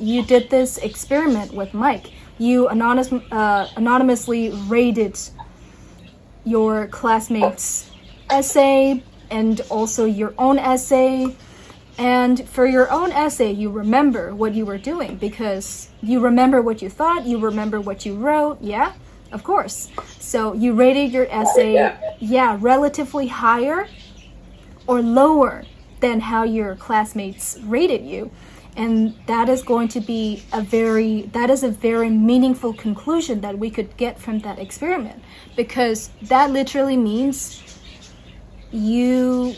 you did this experiment with Mike. You anonymously rated your classmates' essay and also your own essay. And for your own essay, you remember what you were doing because you remember what you thought, you remember what you wrote, yeah? Of course. So you rated your essay, relatively higher or lower than how your classmates rated you. And that is going to be a very meaningful conclusion that we could get from that experiment, because that literally means you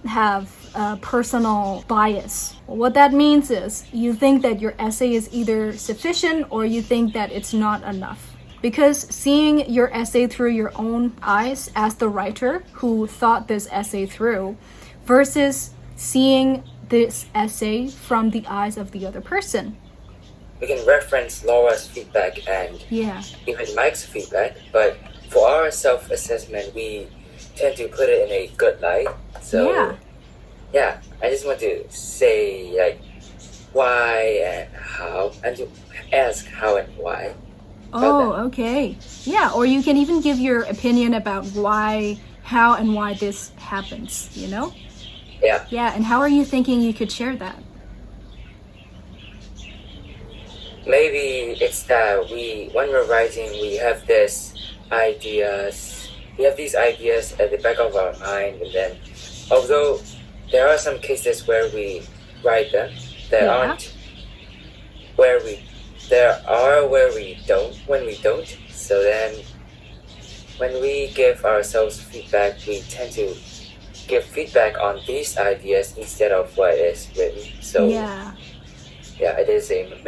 have a personal bias. What that means is you think that your essay is either sufficient or you think that it's not enough. Because seeing your essay through your own eyes as the writer who thought this essay through versus seeing this essay from the eyes of the other person. We can reference Laura's feedback and even Mike's feedback, but for our self-assessment, we tend to put it in a good light. So I just want to say like why and how, and to ask how and why. Oh, okay. Yeah, or you can even give your opinion about why, how, and why this happens, you know? Yeah. Yeah, and how are you thinking you could share that? Maybe it's that when we're writing, we have these ideas at the back of our mind, and then although there are some cases where we write them, there are where we don't. So then when we give ourselves feedback, we tend to give feedback on these ideas instead of what is written. So it is a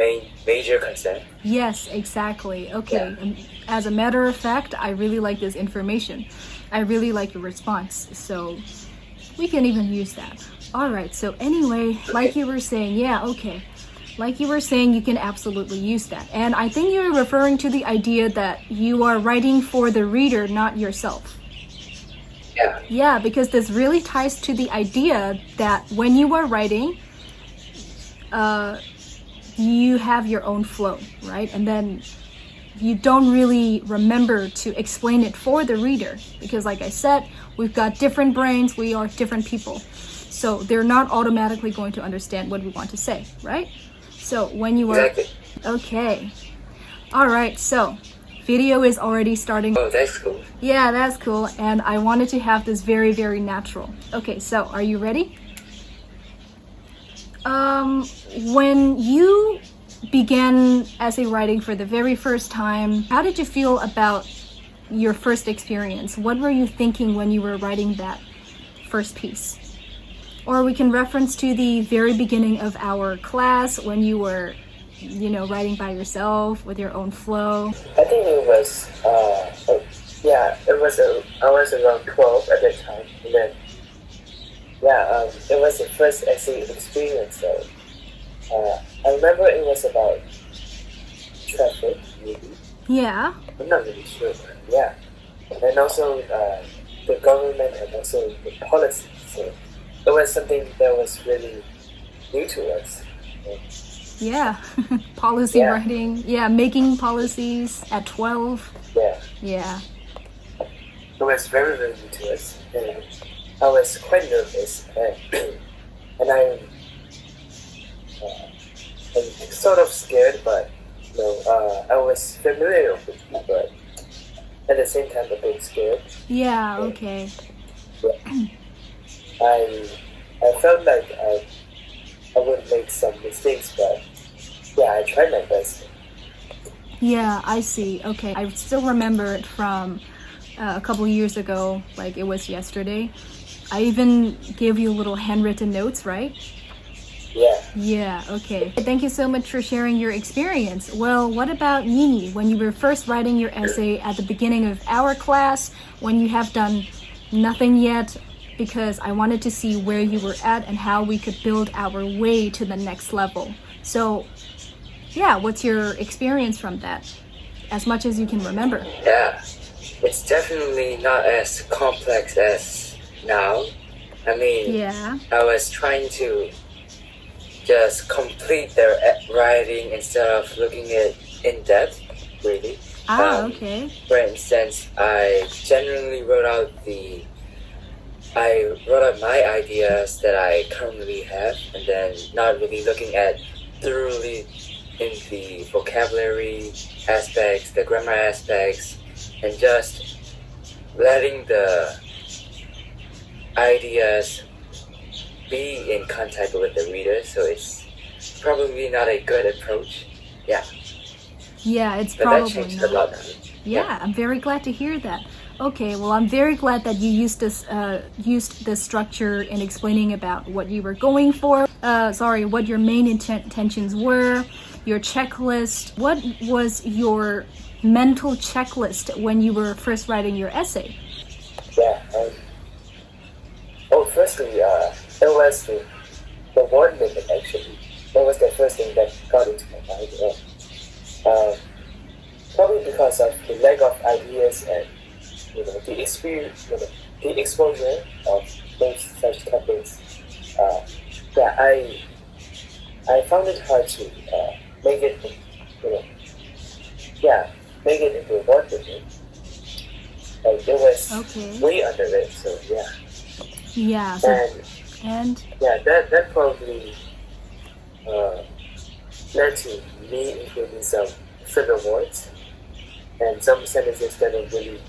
major concern. Yes, exactly. Okay. And as a matter of fact, I really like this information. I really like your response. So we can even use that. All right. So anyway, like you were saying, like you were saying, you can absolutely use that. And I think you're referring to the idea that you are writing for the reader, not yourself. Yeah, because this really ties to the idea that when you are writing, you have your own flow, right? And then you don't really remember to explain it for the reader because, like I said, we've got different brains, we are different people. So they're not automatically going to understand what we want to say, right? So when you are... Okay. All right, so... video is already starting. Oh, that's cool. Yeah, that's cool. And I wanted to have this very, very natural. Okay, so are you ready? When you began essay writing for the very first time, how did you feel about your first experience? What were you thinking when you were writing that first piece? Or we can reference to the very beginning of our class when you were writing by yourself with your own flow. I think it was, I was around 12 at that time. And then, it was the first essay experience. So, I remember it was about traffic, maybe. Yeah. I'm not really sure, but and also the government and also the policy. So, it was something that was really new to us. Policy writing. Making policies at 12. It was very, very new to us. And I was quite nervous. And I'm sort of scared, but I was familiar with it, but at the same time a bit scared. Okay. I felt like I would make some mistakes, but I tried my best. Yeah, I see. Okay, I still remember it from a couple years ago, like it was yesterday. I even gave you little handwritten notes, right? Yeah, okay. Thank you so much for sharing your experience. Well, what about Nini, when you were first writing your essay at the beginning of our class, when you have done nothing yet, because I wanted to see where you were at and how we could build our way to the next level. So, what's your experience from that, as much as you can remember? It's definitely not as complex as now. I mean, I was trying to just complete their writing instead of looking at in depth, really. Okay. For instance, I genuinely I wrote out my ideas that I currently have, and then not really looking at thoroughly in the vocabulary aspects, the grammar aspects, and just letting the ideas be in contact with the reader. So it's probably not a good approach. Yeah, Yeah, it's but that probably changed a not. lot. Yeah, I'm very glad to hear that. Okay, well, I'm very glad that you used this structure in explaining about what you were going for. What your main intentions were, your checklist. What was your mental checklist when you were first writing your essay? Yeah. Firstly, it was the word limit actually. That was the first thing that got into my mind. Probably because of the lack of ideas and the experience, the exposure of those such topics. I found it hard to make it, make it into a word limit. Like it was Okay. way under it, so yeah. Yeah. So, and Yeah, that probably led to me including some filler words and some sentences that don't really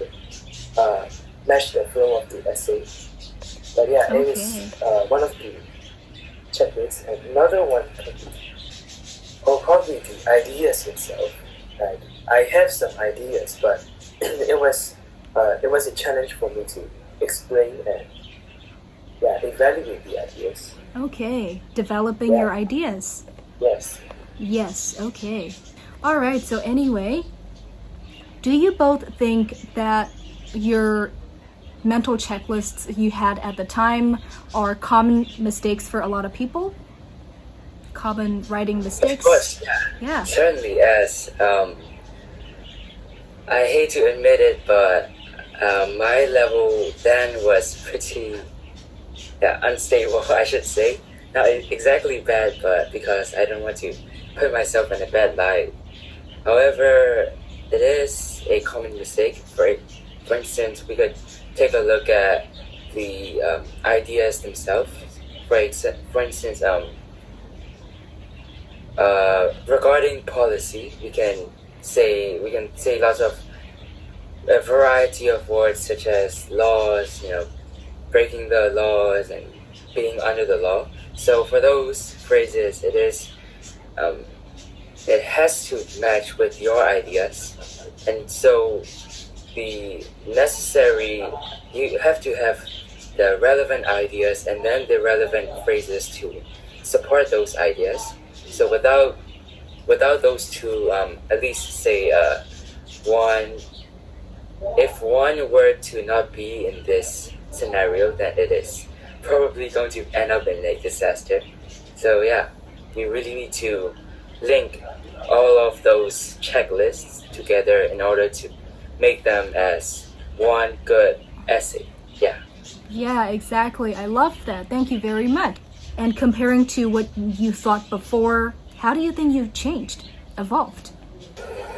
match the flow of the essay. But yeah, it was one of the checklists, and another one probably the ideas itself. Like I have some ideas, but it was a challenge for me to explain and evaluate the ideas. okay, developing your ideas. Yes. Yes, okay. All right, so anyway, do you both think that your mental checklists you had at the time are common mistakes for a lot of people? Common writing Of mistakes? course, Yeah. certainly. As I hate to admit it, but my level then was pretty unstable, I should say. Not exactly bad, but because I don't want to put myself in a bad light. However, it is a common mistake. For instance, we could take a look at the ideas themselves. For instance, regarding policy, we can say lots of a variety of words such as laws, breaking the laws and being under the law. So for those phrases, it has to match with your ideas, and so you have to have the relevant ideas and then the relevant phrases to support those ideas. So without those two, at least say if one were to not be in this scenario, then it is probably going to end up in a disaster. So yeah, you really need to link all of those checklists together in order to make them as one good essay. Yeah. Yeah, exactly. I love that. Thank you very much. And comparing to what you thought before, how do you think you've changed, evolved?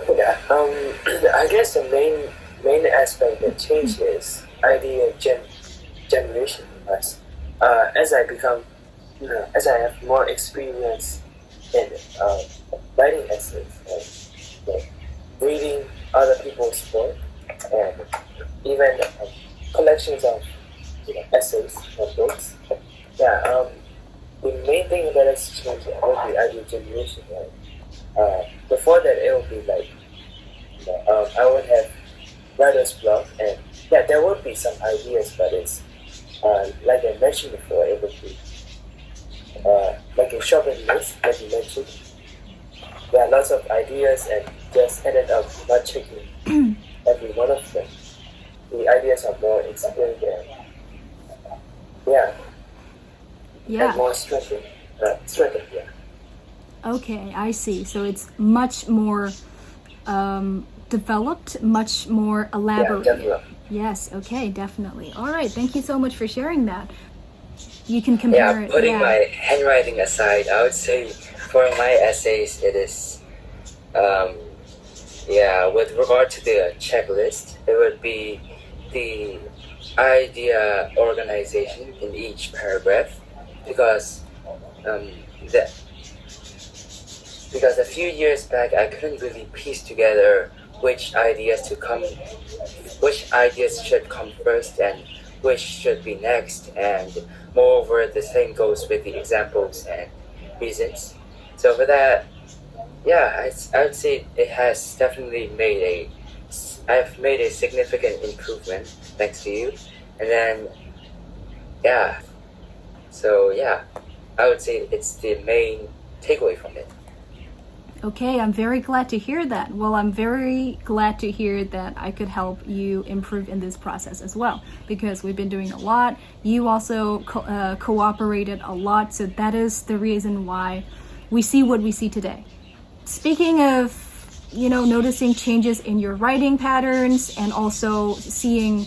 Yeah. I guess the main aspect that changed is idea generation. As I have more experience in writing essays, reading other people's work, and even collections of essays and books. Yeah. The main thing that has changed would be idea generation. Right? Before that, it would be like I would have writer's block, and there would be some ideas, but it's like I mentioned before, it would be like a shopping list, like you mentioned. There are lots of ideas, and just ended up not checking every one of them. The ideas are more explained and and more strengthened. Yeah. Okay, I see. So it's much more developed, much more elaborate. Yeah, definitely. Yes, okay, definitely. All right, thank you so much for sharing that. You can compare Yeah, it. putting my handwriting aside, I would say for my essays, it is, with regard to the checklist, it would be the idea organization in each paragraph, because that because a few years back I couldn't really piece together which ideas should come first and which should be next, and moreover the same goes with the examples and reasons. So for that, yeah, I would say it has definitely I've made a significant improvement thanks to you. And then, yeah, so yeah, I would say it's the main takeaway from it. Okay, I'm very glad to hear that. Well, I'm very glad to hear that I could help you improve in this process as well, because we've been doing a lot. You also cooperated a lot, so that is the reason why we see what we see today. Speaking of, noticing changes in your writing patterns and also seeing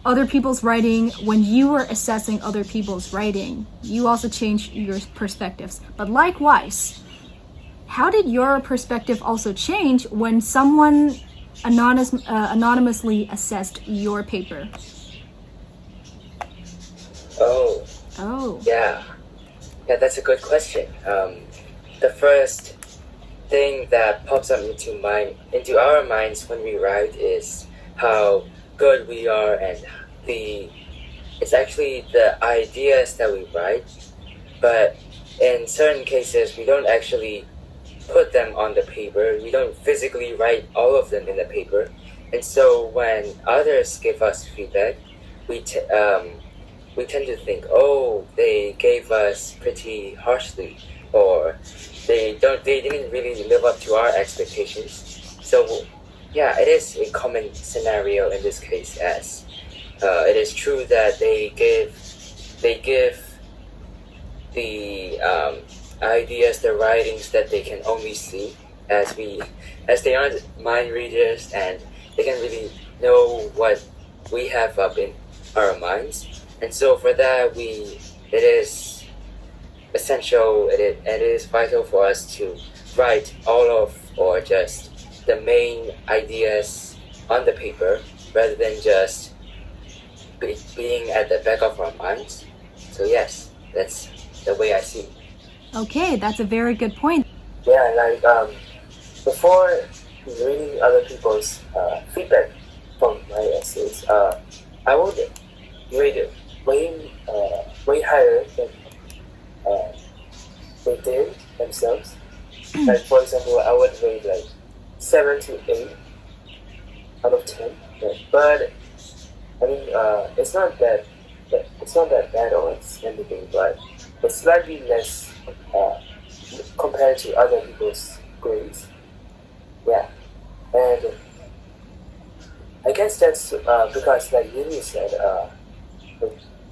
other people's writing, when you were assessing other people's writing, you also changed your perspectives. But likewise, how did your perspective also change when someone anonymously assessed your paper? Oh. Yeah, that's a good question. The first thing that pops up into our minds when we write is how good we are, and it's actually the ideas that we write, but in certain cases we don't actually put them on the paper. We don't physically write all of them in the paper, and so when others give us feedback, we tend to think, oh, they gave us pretty harshly, or they didn't really live up to our expectations. So yeah, it is a common scenario in this case, as it is true that they give the ideas, the writings that they can only see, as they aren't mind readers, and they can really know what we have up in our minds. And so for that, it is essential, it is vital for us to write all of, or just the main ideas on the paper, rather than just being at the back of our minds. So yes, that's the way I see it. Okay, that's a very good point. Yeah, like before reading other people's feedback from my essays, I would rate it way higher than they did themselves. Like for example, I would rate like 7 to 8 out of 10. Yeah. But I mean, it's not that bad or anything, but it's slightly less compared to other people's grades. Yeah, and I guess that's because, like Yumi said,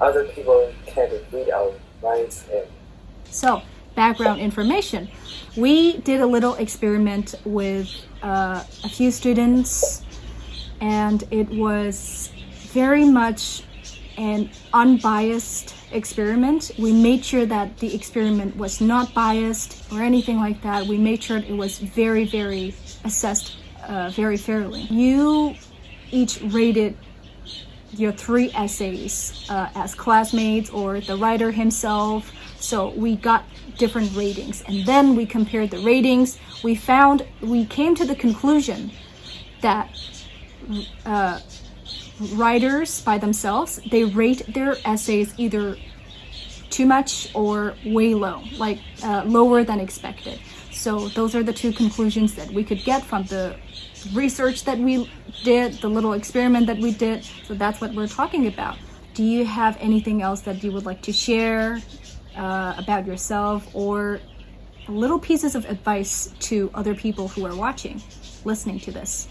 other people can't read our minds. And so, background information. We did a little experiment with a few students, and it was very much an unbiased experiment. We made sure that the experiment was not biased or anything like that. We made sure it was very, very assessed very fairly. You each rated your 3 essays as classmates or the writer himself. So we got different ratings, and then we compared the ratings. We came to the conclusion that writers by themselves, they rate their essays either too much or way low, like lower than expected. So those are the 2 conclusions that we could get from the research that we did, the little experiment that we did. So that's what we're talking about. Do you have anything else that you would like to share about yourself, or little pieces of advice to other people who are listening to this?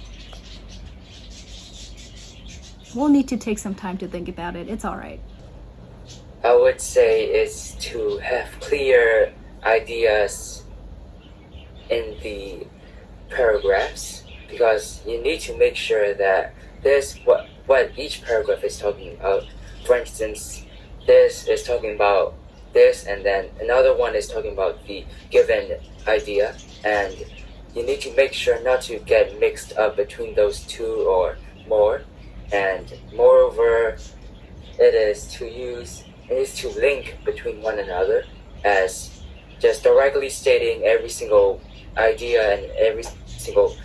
We'll need to take some time to think about it. It's all right. I would say is to have clear ideas in the paragraphs, because you need to make sure that there's what each paragraph is talking about. For instance, this is talking about this, and then another one is talking about the given idea, and you need to make sure not to get mixed up between those two or more. And moreover, it is to link between one another, as just directly stating every single idea and every single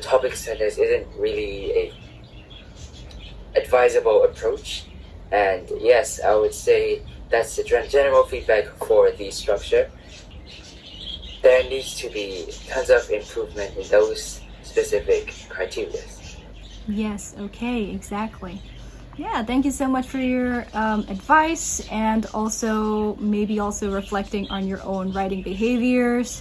topic sentence isn't really a advisable approach. And yes, I would say that's the general feedback for the structure. There needs to be tons of improvement in those specific criteria. Yes, okay, exactly. Yeah, thank you so much for your advice, and also maybe also reflecting on your own writing behaviors.